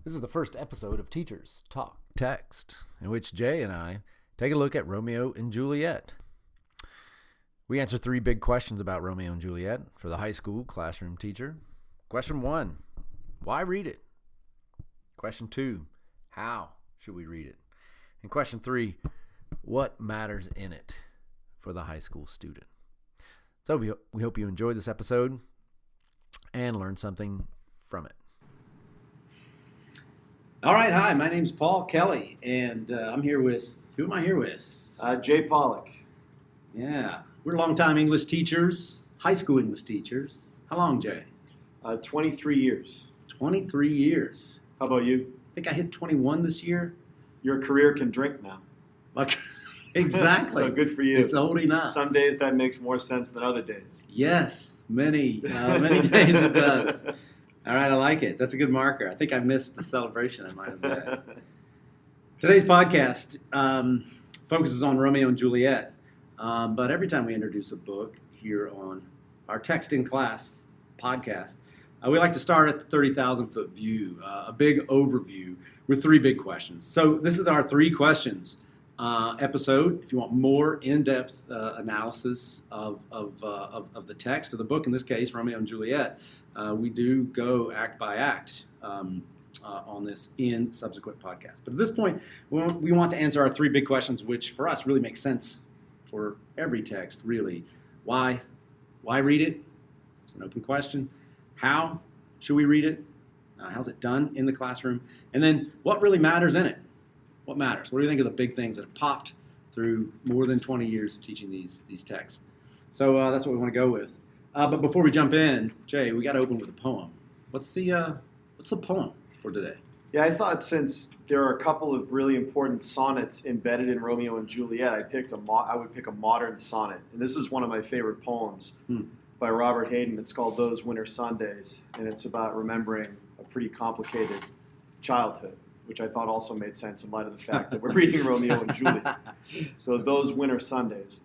This is the first episode of Teachers Talk Text, in which Jay and I take a look at Romeo and Juliet. We answer three big questions about Romeo and Juliet for the high school classroom teacher. Question 1, why read it? Question 2, how should we read it? And question 3, what matters in it for the high school student? So we hope you enjoyed this episode and learned something from it. All right, hi, my name's Paul Kelly, and I'm here with, who am I here with? Jay Pollock. Yeah, we're longtime English teachers, high school English teachers. How long, Jay? 23 years. 23 years. How about you? I think I hit 21 this year. Your career can drink now. Like, exactly. So good for you. It's old enough. Some days that makes more sense than other days. Yes, many days it does. All right, I like it. That's a good marker. I think I missed the celebration I might have had. Today's podcast focuses on Romeo and Juliet, but every time we introduce a book here on our Text in Class podcast, we like to start at the 30,000-foot view, a big overview with three big questions. So this is our three questions episode. If you want more in-depth analysis of the text of the book, in this case, Romeo and Juliet, we do go act by act on this in subsequent podcasts. But at this point, we want to answer our three big questions, which for us really make sense for every text, really. Why read it? It's an open question. How should we read it? How's it done in the classroom? And then what really matters in it? What matters? What do you think of the big things that have popped through more than 20 years of teaching these texts? So that's what we want to go with. But before we jump in, Jay, we got to open with a poem. What's the poem for today? Yeah, I thought since there are a couple of really important sonnets embedded in Romeo and Juliet, I would pick a modern sonnet. And this is one of my favorite poems by Robert Hayden. It's called Those Winter Sundays, and it's about remembering a pretty complicated childhood, which I thought also made sense in light of the fact that we're reading Romeo and Juliet. So Those Winter Sundays.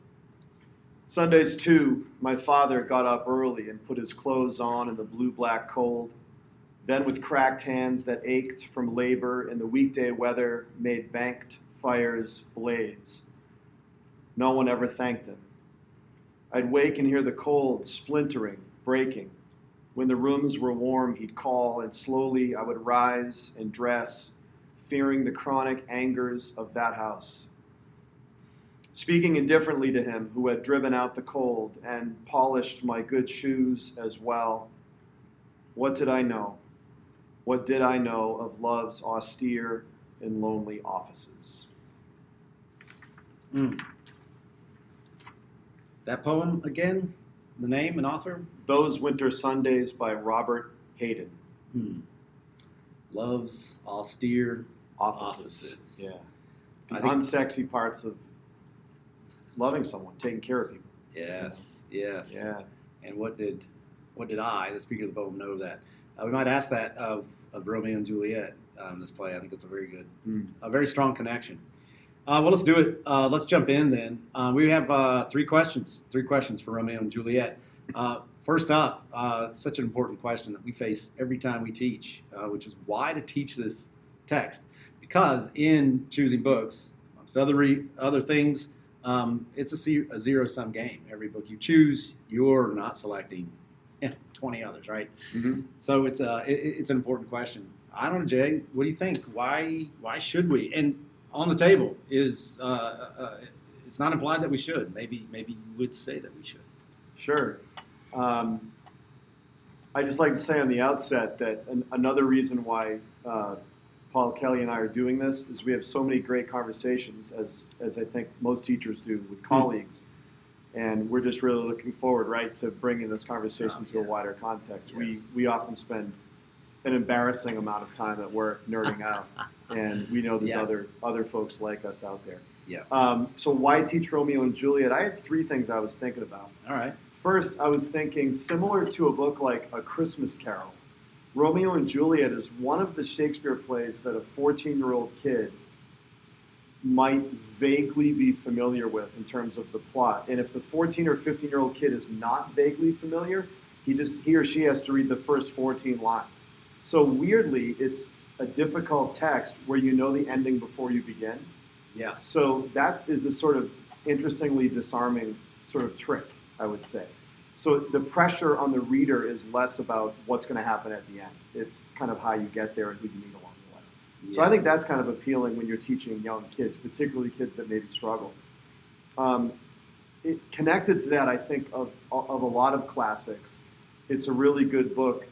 Sundays, too, my father got up early and put his clothes on in the blue-black cold. Then with cracked hands that ached from labor in the weekday weather made banked fires blaze. No one ever thanked him. I'd wake and hear the cold splintering, breaking. When the rooms were warm, he'd call, and slowly I would rise and dress, fearing the chronic angers of that house. Speaking indifferently to him who had driven out the cold and polished my good shoes as well, what did I know? What did I know of love's austere and lonely offices? That poem again, the name and author? Those Winter Sundays by Robert Hayden. Love's austere Offices. Yeah. The I think- unsexy parts of loving someone, taking care of people. Yes. Yeah. And what did I, the speaker of the poem, know that? We might ask that of Romeo and Juliet, this play. I think it's a very good, a very strong connection. Well, let's do it. Let's jump in then. We have three questions for Romeo and Juliet. First up, such an important question that we face every time we teach, which is why to teach this text. Because in choosing books, amongst other things, it's a zero-sum game. Every book you choose, you're not selecting 20 others, right? Mm-hmm. So it's an important question. I don't know, Jay. What do you think? Why should we? And on the table is it's not implied that we should. Maybe you would say that we should. Sure. I'd just like to say on the outset that another reason why Paul Kelly and I are doing this is we have so many great conversations, as I think most teachers do, with colleagues. And we're just really looking forward, right, to bringing this conversation to a wider context. Yes. We often spend an embarrassing amount of time at work nerding out, and we know there's other folks like us out there. Yeah. So why teach Romeo and Juliet? I had three things I was thinking about. All right. First, I was thinking, similar to a book like A Christmas Carol, Romeo and Juliet is one of the Shakespeare plays that a 14-year-old kid might vaguely be familiar with in terms of the plot. And if the 14 or 15-year-old kid is not vaguely familiar, he or she has to read the first 14 lines. So weirdly, it's a difficult text where you know the ending before you begin. Yeah. So that is a sort of interestingly disarming sort of trick, I would say. So the pressure on the reader is less about what's going to happen at the end. It's kind of how you get there and who you meet along the way. Yeah. So I think that's kind of appealing when you're teaching young kids, particularly kids that maybe struggle. Connected to that, I think of a lot of classics, it's a really good book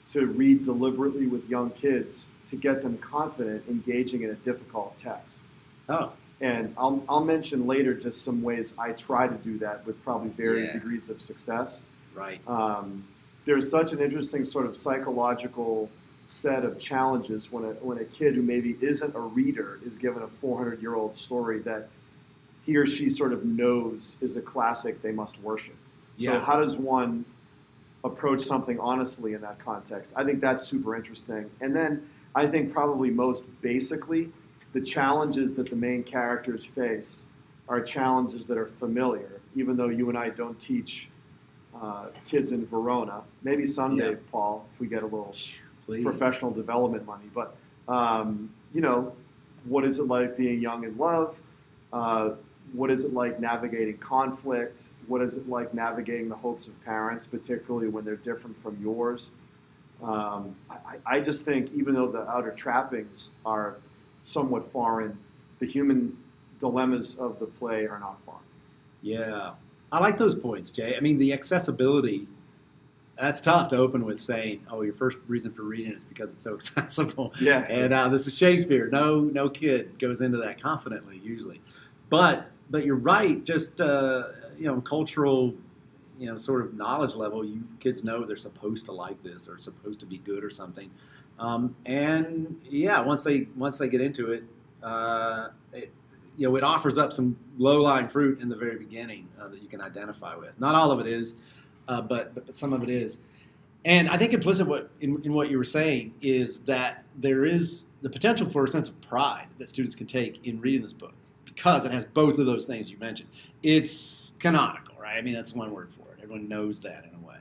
to read deliberately with young kids to get them confident engaging in a difficult text. Oh. And I'll mention later just some ways I try to do that with probably varying degrees of success. Right. There's such an interesting sort of psychological set of challenges when a kid who maybe isn't a reader is given a 400-year-old story that he or she sort of knows is a classic they must worship. So how does one approach something honestly in that context? I think that's super interesting. And then I think probably most basically, the challenges that the main characters face are challenges that are familiar, even though you and I don't teach kids in Verona. Maybe someday, Paul, if we get a little professional development money. But, what is it like being young in love? What is it like navigating conflict? What is it like navigating the hopes of parents, particularly when they're different from yours? I just think even though the outer trappings are somewhat foreign, the human dilemmas of the play are not foreign. Yeah. I like those points, Jay. I mean, the accessibility, that's tough to open with saying, oh, your first reason for reading is because it's so accessible. Yeah. And this is Shakespeare. No kid goes into that confidently, usually. But you're right, just, cultural, sort of knowledge level, kids know they're supposed to like this or supposed to be good or something. Once they get into it, it offers up some low-lying fruit in the very beginning that you can identify with. Not all of it is, but some of it is. And I think implicit in what you were saying is that there is the potential for a sense of pride that students can take in reading this book because it has both of those things you mentioned. It's canonical, right? I mean, that's one word for it. Everyone knows that in a way.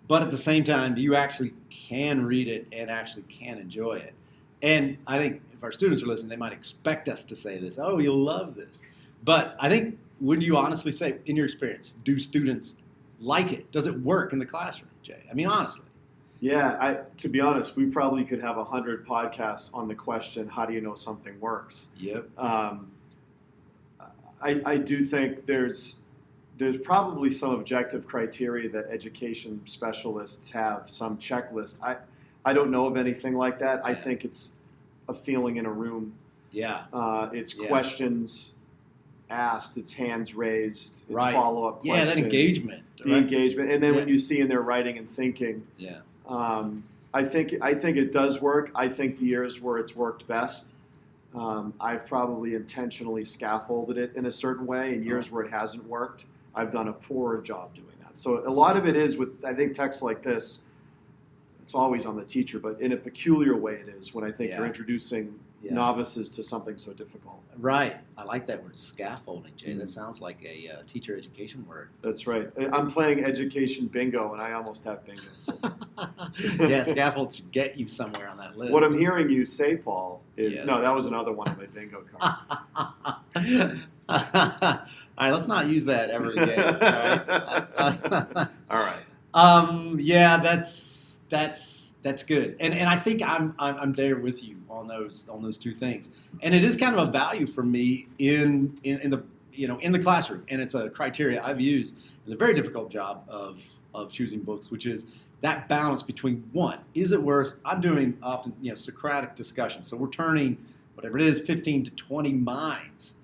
But at the same time, you actually can read it and actually can enjoy it. And I think if our students are listening, they might expect us to say this, oh, you'll love this. But I think, wouldn't you honestly say, in your experience, do students like it? Does it work in the classroom, Jay? I mean, honestly. Yeah, to be honest, we probably could have 100 podcasts on the question, how do you know something works? Yep. I do think there's probably some objective criteria that education specialists have, some checklist. I don't know of anything like that. I think it's a feeling in a room. Yeah. It's questions asked, it's hands raised, it's follow-up questions. Yeah, that engagement. The engagement. And then when you see in their writing and thinking. Yeah. I think it does work. I think the years where it's worked best, I've probably intentionally scaffolded it in a certain way. In years where it hasn't worked, I've done a poorer job doing that. So a lot of it is with, I think, texts like this, it's always on the teacher, but in a peculiar way it is when I think you're introducing novices to something so difficult. Right. I like that word, scaffolding, Jay. That sounds like a teacher education word. That's right. I'm playing education bingo, and I almost have bingo. So. Yeah, scaffold should get you somewhere on that list. What I'm hearing you say, Paul, is, no, that was another one of my bingo cards. All right, let's not use that ever again. All right. Yeah, that's good, and I think I'm there with you on those two things, and it is kind of a value for me in the classroom, and it's a criteria I've used in the very difficult job of choosing books, which is that balance between one, is it worth? I'm doing often Socratic discussion, so we're turning whatever it is 15 to 20 minds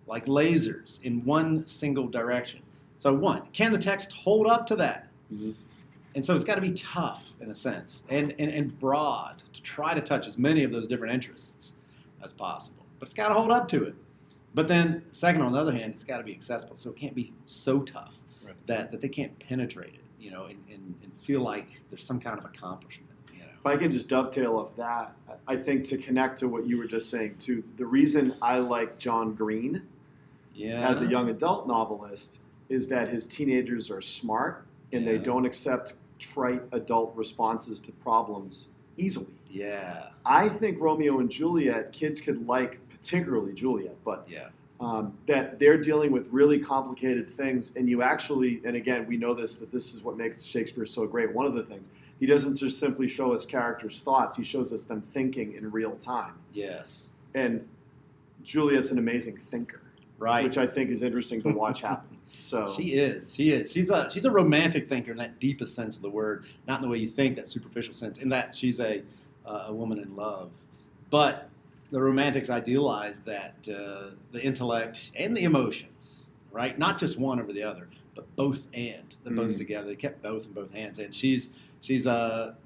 like lasers in one single direction. So one, can the text hold up to that? Mm-hmm. And so it's got to be tough in a sense and broad to try to touch as many of those different interests as possible. But it's got to hold up to it. But then second, on the other hand, it's got to be accessible. So it can't be so tough that they can't penetrate it, and feel like there's some kind of accomplishment. If I can just dovetail off that, I think to connect to what you were just saying too, the reason I like John Green as a young adult novelist is that his teenagers are smart and they don't accept trite adult responses to problems easily. Yeah. I think Romeo and Juliet, kids could like, particularly Juliet, but Yeah. that they're dealing with really complicated things, and you actually, and again, we know this, that this is what makes Shakespeare so great. One of the things, he doesn't just simply show us characters' thoughts, he shows us them thinking in real time. Yes. And Juliet's an amazing thinker, Right. which I think is interesting to watch happen. So She is. She's a romantic thinker in that deepest sense of the word, not in the way you think, that superficial sense, in that she's a woman in love. But the romantics idealize that the intellect and the emotions, right? Not just one over the other, but both and. They're both together. They kept both in both hands. And she's a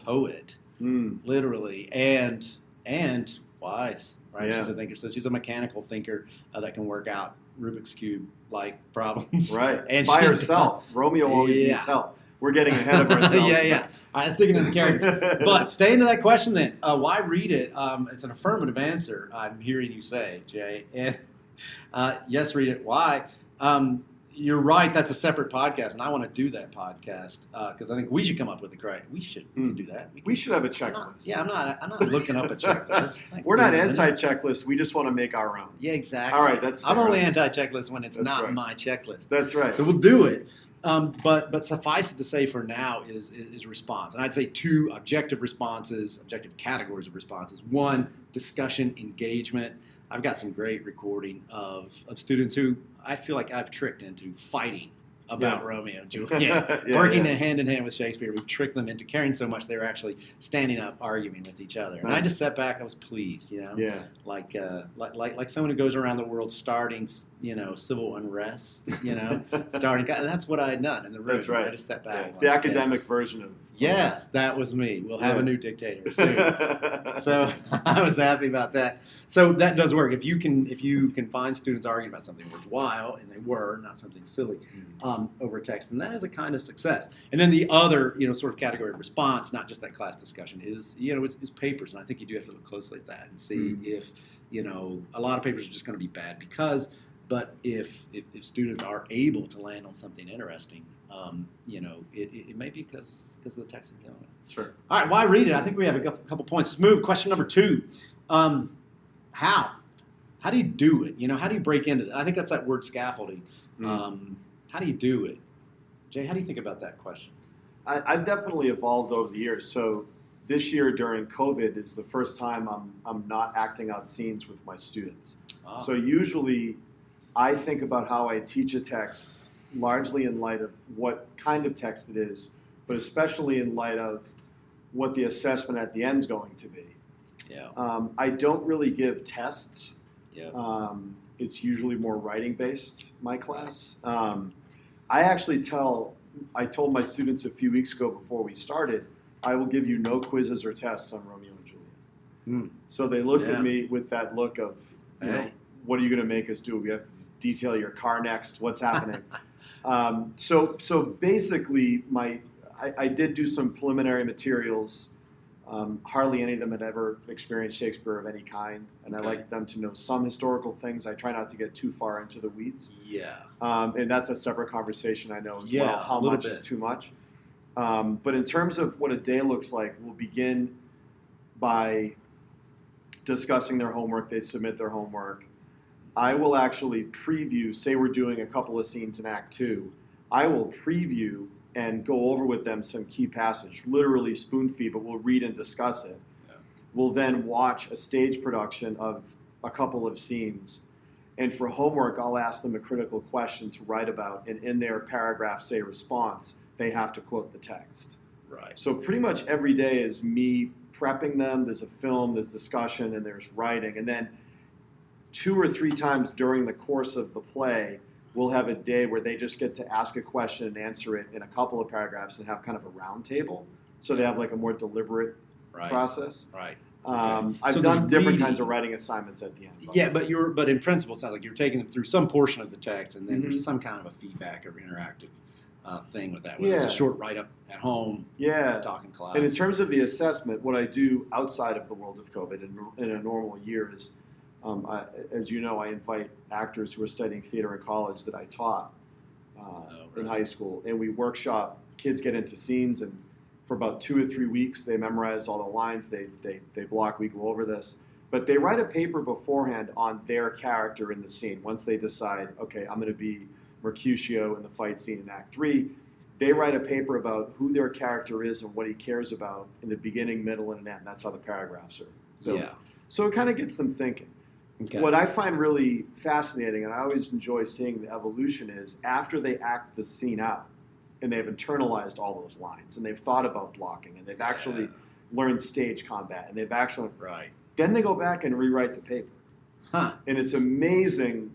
poet, literally, and wise, right? Yeah. She's a thinker. So she's a mechanical thinker that can work out Rubik's Cube-like problems. right, And by she herself. Romeo always needs help. We're getting ahead of ourselves. yeah. All right, sticking to the character. But staying to that question then, why read it? It's an affirmative answer, I'm hearing you say, Jay. And yes, read it. Why? You're right, that's a separate podcast, and I want to do that podcast because I think we should come up with a correct. We can do that. We should have a checklist. I'm not looking up a checklist. We're not anti-checklist. We just want to make our own. Yeah, exactly. All right, that's fair. I'm only anti-checklist when it's That's not right. my checklist. That's right. So we'll do it. But suffice it to say for now is response. And I'd say two objective categories of responses. One, discussion engagement. I've got some great recording of students who I feel like I've tricked into fighting about Romeo and Juliet. Working hand in hand with Shakespeare, we tricked them into caring so much they were actually standing up arguing with each other. And I just sat back, I was pleased, Yeah. like someone who goes around the world starting, civil unrest, starting. That's what I had done in the room. That's right. I just sat back. Yeah. It's the academic version of. Yes, that was me. We'll have a new dictator soon. So I was happy about that. So that does work. If you can find students arguing about something worthwhile, and they were, not something silly, over text, and that is a kind of success. And then the other, sort of category of response, not just that class discussion, is is papers, and I think you do have to look closely at that and see if a lot of papers are just going to be bad because. But if students are able to land on something interesting, it may be because of the text I'm dealing with. Sure. All right, why read it? I think we have a couple points. Let's move. Question number 2. How? How do you do it? How do you break into it? I think that's that word scaffolding. How do you do it? Jay, how do you think about that question? I've definitely evolved over the years. So this year during COVID is the first time I'm not acting out scenes with my students. Oh. So usually I think about how I teach a text largely in light of what kind of text it is, but especially in light of what the assessment at the end is going to be. Yeah. I don't really give tests. Yeah. It's usually more writing based, my class. I told my students a few weeks ago before we started, I will give you no quizzes or tests on Romeo and Juliet. So they looked at me with that look of, what are you going to make us do? We have to detail your car next. What's happening? So basically, I did do some preliminary materials. Hardly any of them had ever experienced Shakespeare of any kind, and I like them to know some historical things. I try not to get too far into the weeds. Yeah. And that's a separate conversation, I know as well. How much is too much? But in terms of what a day looks like, we'll begin by discussing their homework. They submit their homework. I will actually preview, say we're doing a couple of scenes in Act 2, I will preview and go over with them some key passage, literally spoon feed, but we'll read and discuss it. Yeah. We'll then watch a stage production of a couple of scenes. And for homework, I'll ask them a critical question to write about, and in their paragraph, say response, they have to quote the text. Right. So pretty much every day is me prepping them. There's a film, there's discussion, and there's writing. And then 2 or 3 times during the course of the play, we'll have a day where they just get to ask a question and answer it in a couple of paragraphs and have kind of a round table. So they have like a more deliberate process. Right. I've done different kinds of writing assignments at the end. Yeah, but in principle, it sounds like you're taking them through some portion of the text, and then there's some kind of a feedback or interactive thing with that. Whether it's a short write-up at home, talking class. And in terms of the assessment, what I do outside of the world of COVID in a normal year is, as you know, I invite actors who are studying theater in college that I taught in high school, and we workshop. Kids get into scenes, and for about 2 or 3 weeks. They memorize all the lines. They block. We go over this. But they write a paper beforehand on their character in the scene. Once they decide, okay, I'm going to be Mercutio in the fight scene in Act 3, they write a paper about who their character is and what he cares about in the beginning, middle, and end. That's how the paragraphs are built. Yeah. So it kind of gets them thinking. Okay. What I find really fascinating, and I always enjoy seeing the evolution, is after they act the scene out and they've internalized all those lines and they've thought about blocking and they've actually learned stage combat and they've actually, then they go back and rewrite the paper. Huh. And it's amazing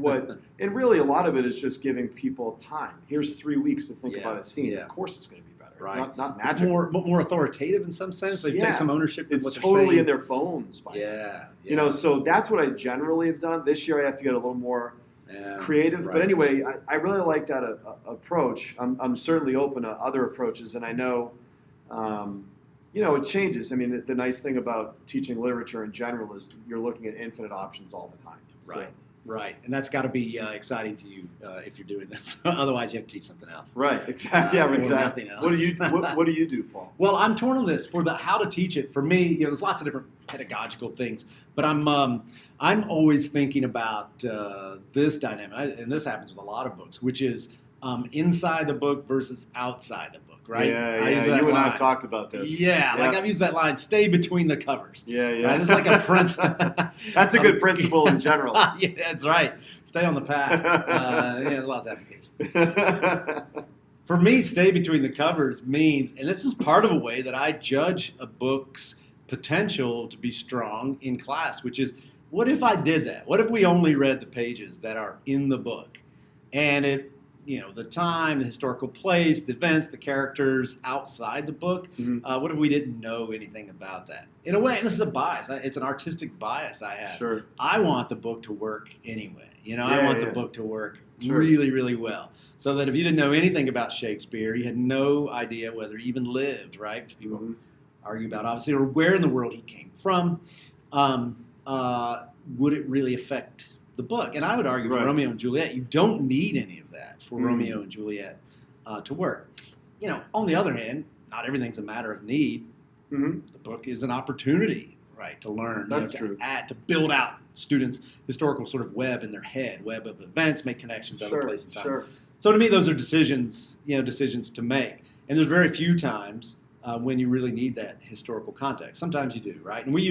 and really a lot of it is just giving people time. Here's 3 weeks to think about a scene. Yeah. Of course it's going to be better. Right. It's not It's magic. more authoritative in some sense. They take some ownership in It's what they're totally saying. in their bones. Yeah. You know, so that's what I generally have done. This year I have to get a little more creative. Right. But anyway, I really like that approach. I'm certainly open to other approaches, and I know, it changes. I mean, the nice thing about teaching literature in general is you're looking at infinite options all the time. Right. So, Right, and that's got to be exciting to you if you're doing this. Otherwise, you have to teach something else. right, exactly. Yeah, or exactly. nothing else. What do you do, Paul? Well, I'm torn on this for the how to teach it. For me, there's lots of different pedagogical things, but I'm always thinking about this dynamic, and this happens with a lot of books, which is inside the book versus outside the book. Right? Yeah. You and I have talked about this. Yeah, like I've used that line, stay between the covers. Yeah. Right? It's like a principle. That's a good principle in general. Yeah, that's right. Stay on the path. There's lots of applications. For me, stay between the covers means, and this is part of a way that I judge a book's potential to be strong in class, which is, what if I did that? What if we only read the pages that are in the book? And the time, the historical place, the events, the characters outside the book. Mm-hmm. What if we didn't know anything about that? In a way, and this is a bias. It's an artistic bias I have. Sure. I want the book to work anyway. I want the book to work really, really well. So that if you didn't know anything about Shakespeare, you had no idea whether he even lived, right? Which people argue about, obviously, or where in the world he came from. Would it really affect the book? And I would argue for Romeo and Juliet, you don't need any of that for Romeo and Juliet to work. On the other hand, not everything's a matter of need. Mm-hmm. The book is an opportunity, right, to learn. That's true. To build out students' historical sort of web in their head, web of events, make connections to other places and time. Sure. So to me, those are decisions to make. And there's very few times when you really need that historical context. Sometimes you do, right? And we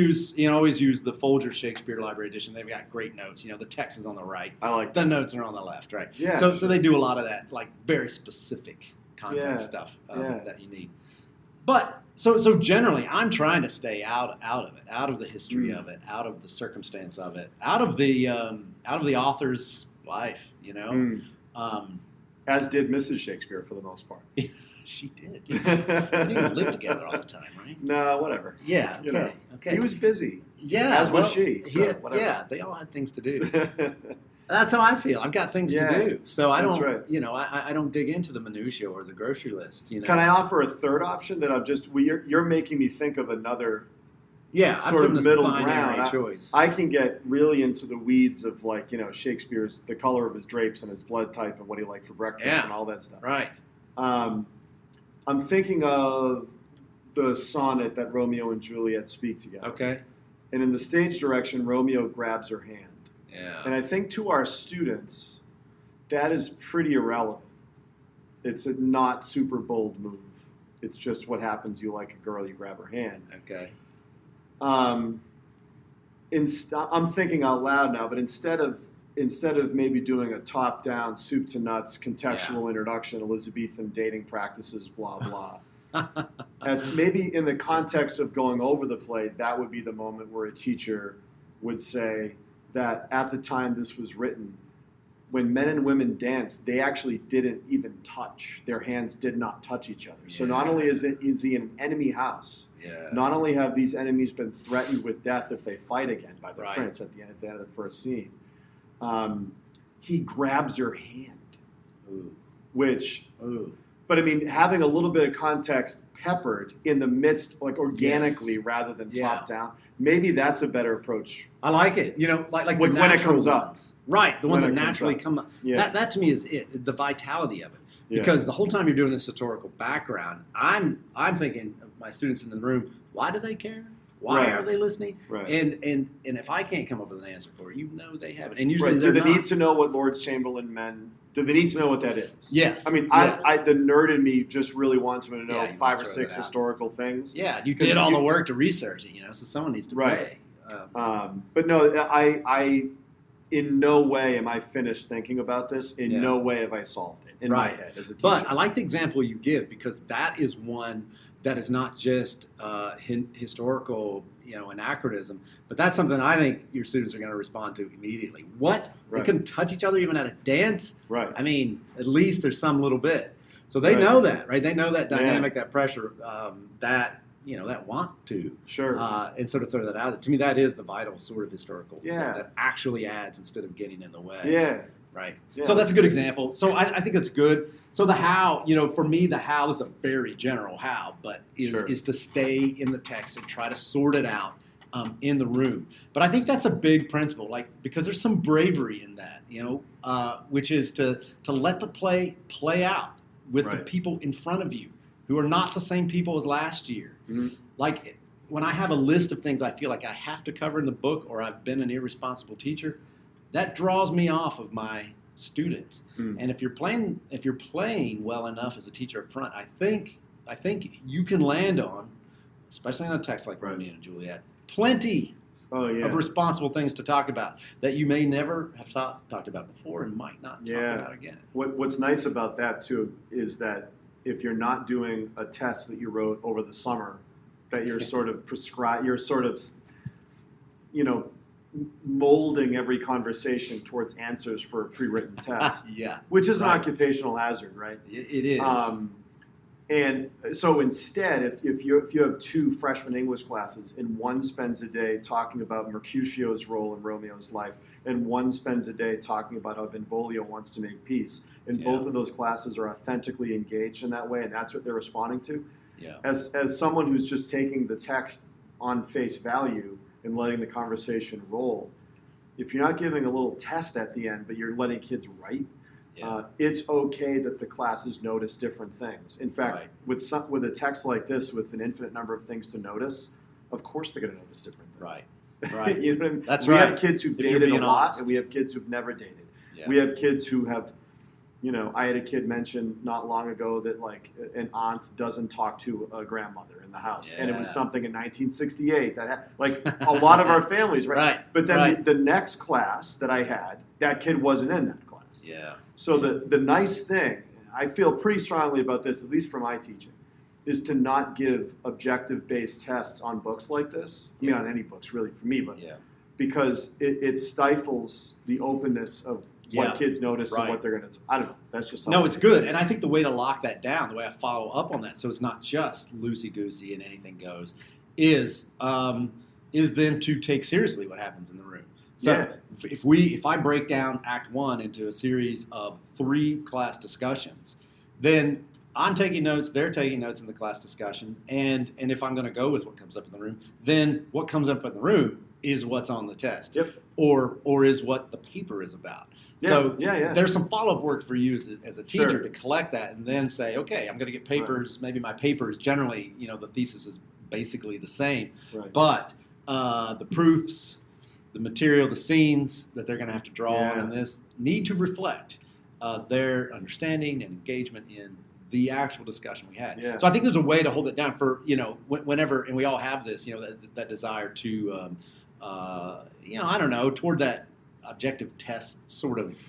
always use the Folger Shakespeare Library Edition. They've got great notes. The text is on the right. I like the notes are on the left, right? Yeah. So they do a lot of that, like very specific context stuff that you need. But so generally, I'm trying to stay out of it, out of the history of it, out of the circumstance of it, out of the author's life. As did Mrs. Shakespeare for the most part. She did. They didn't live together all the time, right? No, whatever. Yeah. Okay. He was busy. Yeah. As was she. So whatever. Yeah. They all had things to do. That's how I feel. I've got things to do, so I don't. Right. I don't dig into the minutia or the grocery list. Can I offer a third option that you're making me think of another? Yeah, sort of middle binary ground. choice. I can get really into the weeds of Shakespeare's the color of his drapes and his blood type and what he liked for breakfast and all that stuff. Right. I'm thinking of the sonnet that Romeo and Juliet speak together. Okay. And in the stage direction, Romeo grabs her hand. Yeah. And I think to our students, that is pretty irrelevant. It's a not super bold move. It's just what happens. You like a girl, you grab her hand. Okay. I'm thinking out loud now, but instead of maybe doing a top-down, soup to nuts, contextual introduction, Elizabethan dating practices, blah blah, and maybe in the context of going over the play, that would be the moment where a teacher would say that at the time this was written, when men and women danced, they actually didn't even touch. Their hands did not touch each other. So not only is he in an enemy house, not only have these enemies been threatened with death if they fight again by the prince at the end of the first scene, he grabs her hand. Ooh. But I mean, having a little bit of context peppered in the midst, like organically rather than top down, maybe that's a better approach. I like it. Like when it comes up. Right, the ones When that it comes naturally up. come up. Yeah. That to me is it, the vitality of it. Because the whole time you're doing this historical background, I'm thinking of my students in the room, why do they care? Why are they listening? Right. And if I can't come up with an answer for it, they haven't. And usually do they need to know what Lord's Chamberlain meant? Do they need to know what that is? Yes. I mean, the nerd in me just really wants them to know 5 or 6 historical things. Yeah, you did all the work to research it, so someone needs to pay. But no, I in no way am I finished thinking about this. In no way have I solved it in my head as a teacher. But I like the example you give, because that is one that is not just historical, anachronism, but that's something I think your students are going to respond to immediately. What? They can touch each other even at a dance? Right. I mean, at least there's some little bit. So they know that, right? They know that dynamic, that pressure, that want to. Sure. And sort of throw that out. To me, that is the vital sort of historical thing Yeah. that actually adds instead of getting in the way. Yeah. Right. Yeah. So that's a good example. So I think that's good. So the how, for me, the how is a very general how, but is to stay in the text and try to sort it out in the room. But I think that's a big principle, because there's some bravery in that, which is to let the play out with the people in front of you who are not the same people as last year. Mm-hmm. Like when I have a list of things I feel like I have to cover in the book, or I've been an irresponsible teacher, that draws me off of my students. And if you're playing well enough as a teacher up front, I think you can land on, especially on a text like Romeo and Juliet, plenty of responsible things to talk about that you may never have talked about before and might not talk about again. What's nice about that too is that if you're not doing a test that you wrote over the summer, that you're sort of molding every conversation towards answers for a pre-written test. Which is an occupational hazard, right? It is. And so instead, if you have 2 freshman English classes and one spends a day talking about Mercutio's role in Romeo's life, and one spends a day talking about how Benvolio wants to make peace, and both of those classes are authentically engaged in that way, and that's what they're responding to. As someone who's just taking the text on face value and letting the conversation roll, if you're not giving a little test at the end, but you're letting kids write, it's okay that the classes notice different things. In fact, with a text like this, with an infinite number of things to notice, of course they're going to notice different things. Right. You know what I mean? That's we right. have kids who've dated a lot, and we have kids who've never dated. We have kids who have, I had a kid mention not long ago that an aunt doesn't talk to a grandmother in the house, and it was something in 1968 that a lot of our families, right? But then the next class that I had, that kid wasn't in that class. So the nice thing, I feel pretty strongly about this, at least for my teaching, is to not give objective-based tests on books like this. I mean, on any books, really, for me, but because it stifles the openness of what kids notice and what they're going to. I don't know. That's just no. It's good, and I think the way to lock that down, the way I follow up on that, so it's not just loosey goosey and anything goes, is then to take seriously what happens in the room. So if I break down Act 1 into a series of 3 class discussions, then I'm taking notes, they're taking notes in the class discussion, and if I'm going to go with what comes up in the room, then what comes up in the room is what's on the test, or is what the paper is about. So there's some follow-up work for you as a teacher to collect that and then say, okay, I'm going to get papers. Maybe my paper is generally, the thesis is basically the same, but the proofs, the material, the scenes that they're going to have to draw on this need to reflect their understanding and engagement in the actual discussion we had. So I think there's a way to hold it down for, whenever, and we all have this, that desire to, I don't know, toward that objective test sort of.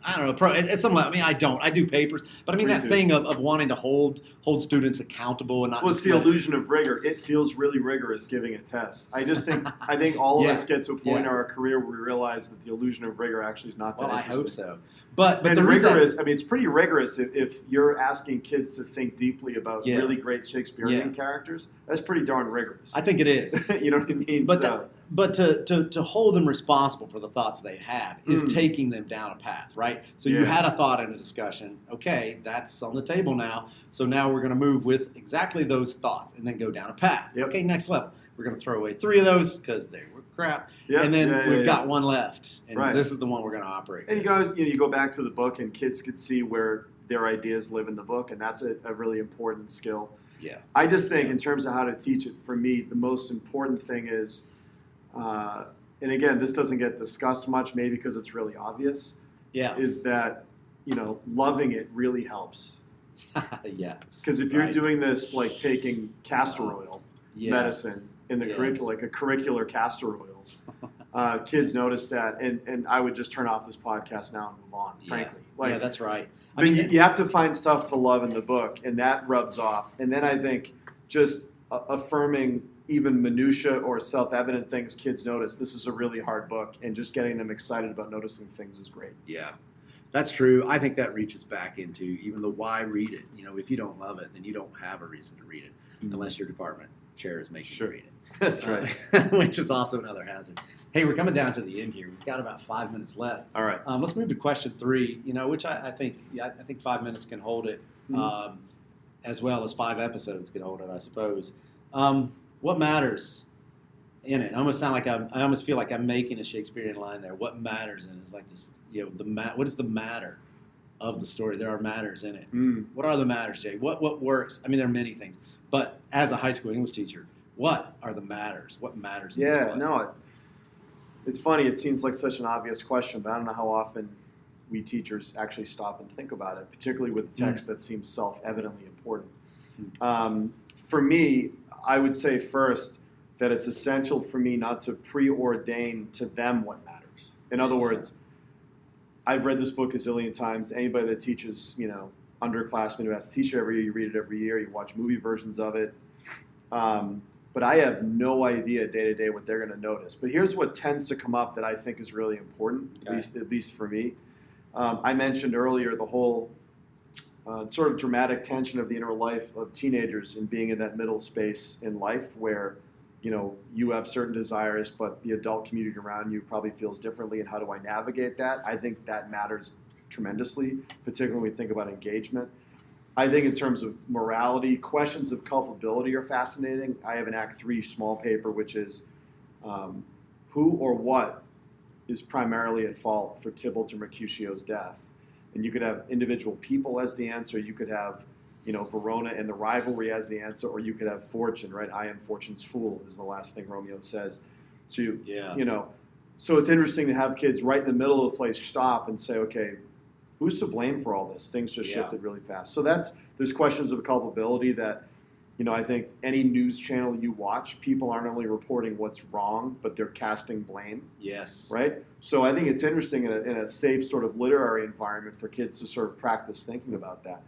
I don't know. It's something. I do papers, but I mean that thing of wanting to hold students accountable and not. Well, it's the illusion of rigor. It feels really rigorous giving a test. I think all of us get to a point in our career where we realize that the illusion of rigor actually is not that interesting. I hope so. But the rigorous. It's pretty rigorous if you're asking kids to think deeply about really great Shakespearean characters. That's pretty darn rigorous. I think it is. You know what I mean? But to hold them responsible for the thoughts they have is taking them down a path, right? So you had a thought in a discussion. Okay, that's on the table now. So now we're going to move with exactly those thoughts and then go down a path. Okay, next level. We're going to throw away 3 of those because they were crap. And then we've got one left. And this is the one we're going to operate with. And you go back to the book and kids could see where their ideas live in the book, and that's a really important skill. Yeah. I just think in terms of how to teach it, for me, the most important thing is, and again, this doesn't get discussed much, maybe because it's really obvious, is that, loving it really helps. Yeah. Because if you're doing this like taking castor oil medicine in the curriculum, like a curricular castor oil, kids notice that, and I would just turn off this podcast now and move on, frankly. Yeah, that's right. But you have to find stuff to love in the book, and that rubs off. And then I think just affirming even minutia or self-evident things kids notice. This is a really hard book, and just getting them excited about noticing things is great. Yeah, that's true. I think that reaches back into even the why read it. If you don't love it, then you don't have a reason to read it, unless your department chair is making you read it. That's right. Which is also another hazard. Hey, we're coming down to the end here. We've got about 5 minutes left. All right. Let's move to question 3. Which I think 5 minutes can hold it, as well as 5 episodes can hold it, I suppose. What matters in it? I almost feel like I'm making a Shakespearean line there. What matters in it is like this. What is the matter of the story? There are matters in it. What are the matters, Jay? What works? I mean, there are many things, but as a high school English teacher, what are the matters? What matters? In this play? It's funny. It seems like such an obvious question, but I don't know how often we teachers actually stop and think about it, particularly with a text that seems self-evidently important. For me, I would say first that it's essential for me not to preordain to them what matters. In other words, I've read this book a zillion times. Anybody that teaches, underclassmen who has to teach it every year, you read it every year, you watch movie versions of it. But I have no idea day to day what they're going to notice. But here's what tends to come up that I think is really important, at least for me. I mentioned earlier the whole sort of dramatic tension of the inner life of teenagers and being in that middle space in life where, you have certain desires, but the adult community around you probably feels differently. And how do I navigate that? I think that matters tremendously, particularly when we think about engagement. I think in terms of morality, questions of culpability are fascinating. I have an Act 3 small paper, which is who or what is primarily at fault for Tybalt and Mercutio's death. And you could have individual people as the answer. You could have, Verona and the rivalry as the answer, or you could have fortune, right? I am fortune's fool is the last thing Romeo says. So, so it's interesting to have kids right in the middle of the play stop and say, okay, who's to blame for all this? Things just shifted really fast. So there's questions of culpability that, I think any news channel you watch, people aren't only reporting what's wrong, but they're casting blame. Yes. Right? So I think it's interesting in a safe sort of literary environment for kids to sort of practice thinking about that.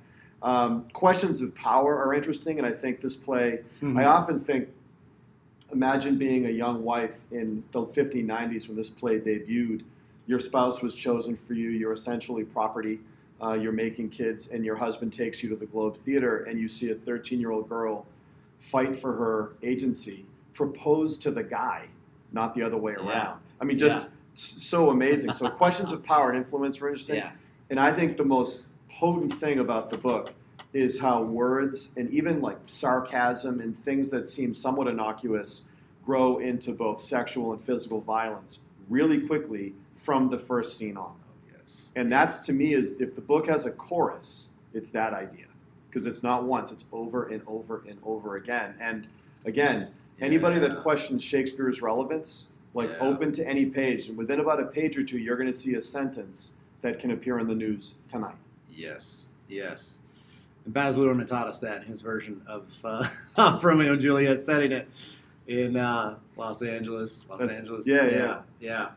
Questions of power are interesting, and I think this play, I often think, imagine being a young wife in the 1590s when this play debuted. Your spouse was chosen for you. You're essentially property. You're making kids, and your husband takes you to the Globe Theater, and you see a 13-year-old girl fight for her agency, propose to the guy, not the other way around. I mean, just so amazing. So questions of power and influence are interesting. And I think the most potent thing about the book is how words and even like sarcasm and things that seem somewhat innocuous grow into both sexual and physical violence really quickly from the first scene on. And that's, to me, is if the book has a chorus, it's that idea. Because it's not once, it's over and over and over again. And again, anybody that questions Shakespeare's relevance, open to any page. And within about a page or two, you're going to see a sentence that can appear in the news tonight. Yes. And Baz Luhrmann taught us that in his version of Romeo and Juliet, setting it in Los Angeles. Yeah.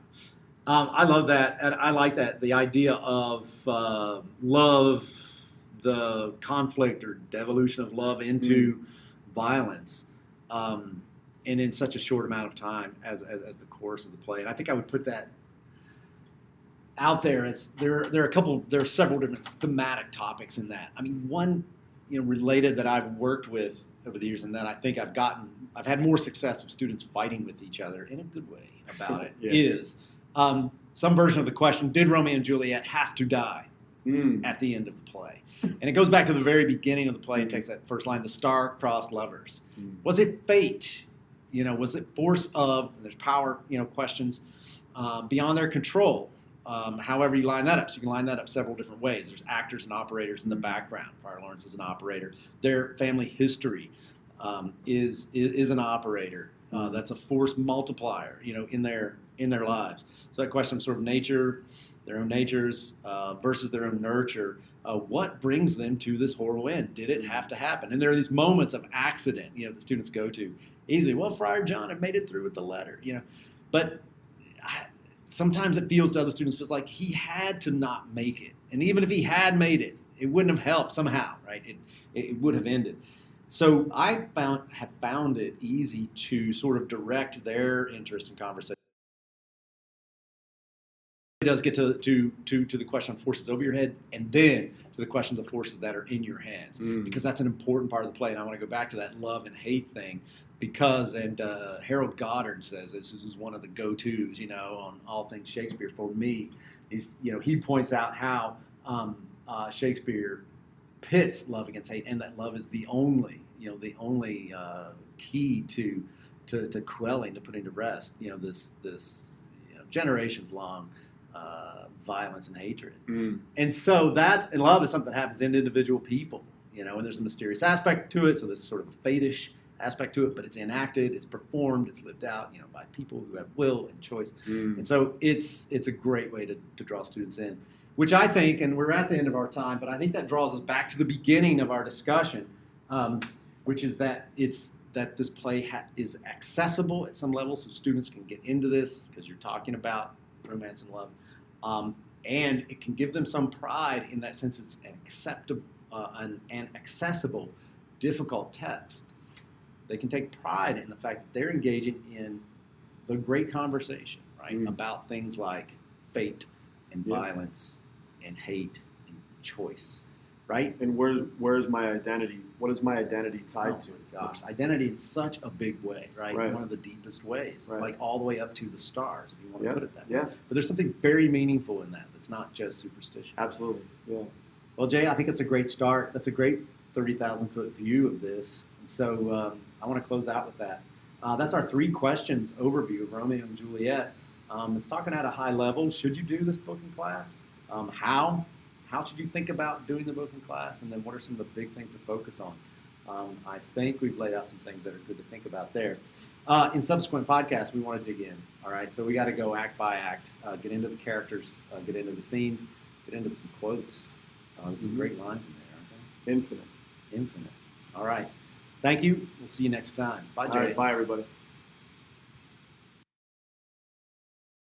I love that, and I like that, the idea of love, the conflict or devolution of love into violence, and in such a short amount of time as the course of the play. And I think I would put that out there as there are several different thematic topics in that. I mean, one related that I've worked with over the years, and that I think I've had more success with students fighting with each other in a good way about it is. Some version of the question, did Romeo and Juliet have to die at the end of the play? And it goes back to the very beginning of the play and takes that first line, the star-crossed lovers. Was it fate? Was it force of, there's power, questions, beyond their control? however you line that up. So you can line that up several different ways. There's actors and operators in the background. Friar Lawrence is an operator. Their family history is an operator. That's a force multiplier, in their lives. So that question of sort of nature, their own natures versus their own nurture. What brings them to this horrible end? Did it have to happen? And there are these moments of accident, the students go to easily. Well, Friar John had made it through with the letter, but sometimes it feels to other students feels like he had to not make it. And even if he had made it, it wouldn't have helped somehow, right? It would have ended. So I have found it easy to sort of direct their interest in conversation. It does get to the question of forces over your head, and then to the questions of forces that are in your hands, because that's an important part of the play. And I want to go back to that love and hate thing, because Harold Goddard says this is one of the go-tos, on all things Shakespeare for me. He points out how Shakespeare pits love against hate, and that love is the only key to quelling, to putting to rest, this generations long violence and hatred. And so and love is something that happens in individual people, and there's a mysterious aspect to it. So there's sort of a fate-ish aspect to it, but it's enacted, it's performed, it's lived out, by people who have will and choice. And so it's a great way to draw students in, which I think, and we're at the end of our time, but I think that draws us back to the beginning of our discussion, which is that this play is accessible at some level, so students can get into this because you're talking about romance and love, and it can give them some pride in that sense. It's an accessible, difficult text. They can take pride in the fact that they're engaging in the great conversation, right, about things like fate and violence and hate and choice, right? And where's my identity? What is my identity tied to? Gosh, identity in such a big way, right? One of the deepest ways, like all the way up to the stars, if you want to put it that way. But there's something very meaningful in that that's not just superstition. Absolutely, yeah. Well, Jay, I think it's a great start. That's a great 30,000-foot view of this. And so I want to close out with that. That's our 3 questions overview of Romeo and Juliet. It's talking at a high level. Should you do this book in class? How should you think about doing the book in class? And then what are some of the big things to focus on? I think we've laid out some things that are good to think about there. In subsequent podcasts, we want to dig in. All right, so we got to go act by act, get into the characters, get into the scenes, get into some quotes. There's some great lines in there, aren't there? Infinite. All right. Thank you. We'll see you next time. Bye, Jay. All right, bye, everybody.